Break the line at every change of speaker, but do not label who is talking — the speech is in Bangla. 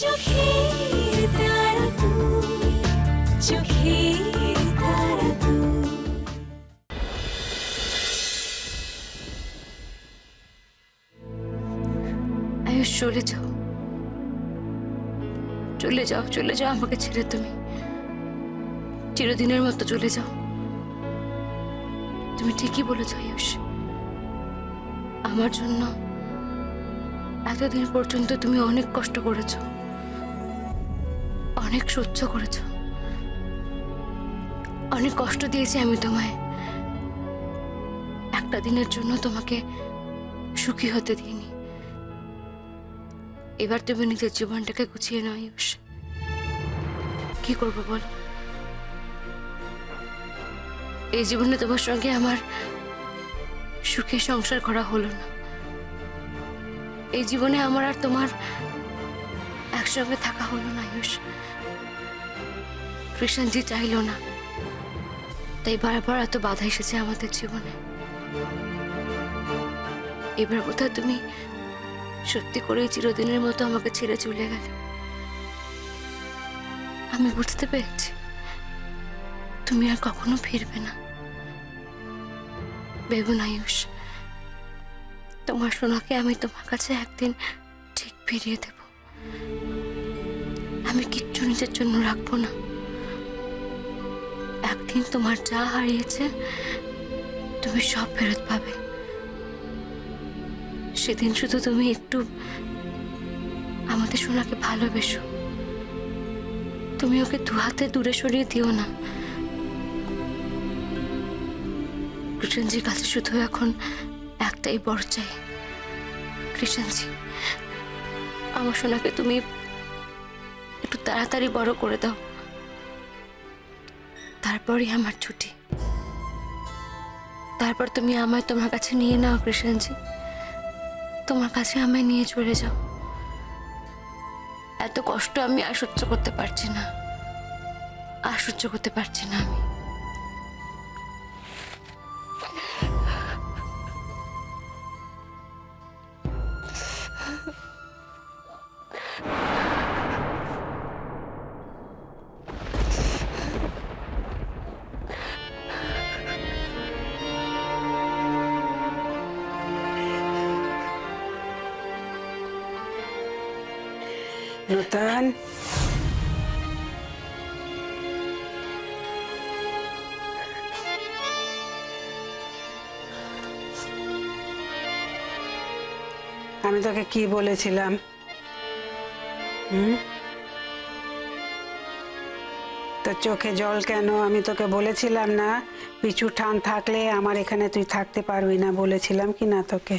চোখের তারা তুমি, চোখের তারা তুমি।
আয়ুষ, চলে যাও, চলে যাও, চলে যাও আমাকে ছেড়ে। তুমি চিরদিনের মতো চলে যাও। তুমি ঠিকই বলেছ আয়ুষ, আমার জন্য এতদিন পর্যন্ত তুমি অনেক কষ্ট করেছো, অনেক সহ্য করেছো, অনেক কষ্ট দিয়েছি আমি তোমায়। একটা দিনের জন্য তোমাকে সুখী হতে দিইনি। এবার তুমি নিজের জীবনটাকে গুছিয়ে নাও আয়ুষ। কি করবো বল? এই জীবনে তোমার সঙ্গে আমার সুখে সংসার করা হলো না। এই জীবনে আমার আর তোমার একসঙ্গে থাকা হলো না আয়ুষ। কৃষ্ণজি চাইলো না, তাই বারবার এত বাধা এসেছে আমাদের জীবনে। এবার বোধহয় তুমি সত্যি করেই চিরদিনের মতো আমাকে ছেড়ে চলে গেলে। আমি বুঝতে পেরেছি তুমি আর কখনো ফিরবে না। ভেবো না আয়ুষ, তোমার সোনাকে আমি তোমার কাছে একদিন ঠিক ফিরিয়ে দেব। আমি কিচ্ছু নিজের জন্য রাখবো না। একদিন তোমার যা হারিয়েছে তুমি সব ফেরত পাবে। সেদিন শুধু তুমি একটু আমাদের সোনাকে ভালোবেসো। তুমি ওকে দু হাতে দূরে সরিয়ে দিও না। কৃষ্ণজির কাছে শুধু এখন একটাই বর চাই। কৃষ্ণজি, আমার সোনাকে তুমি একটু তাড়াতাড়ি বড় করে দাও, তারপরই আমার ছুটি। তারপর তুমি আমায় তোমার কাছে নিয়ে নাও কৃষ্ণজি, তোমার কাছে আমায় নিয়ে চলে যাও। এত কষ্ট আমি আর সহ্য করতে পারছি না, আর সহ্য করতে পারছি না আমি।
নূতন, আমি তোকে কি বলেছিলাম? তোর চোখে জল কেন? আমি তোকে বলেছিলাম না পিছু টান থাকলে আমার এখানে তুই থাকতে পারবি না? বলেছিলাম কি না তোকে?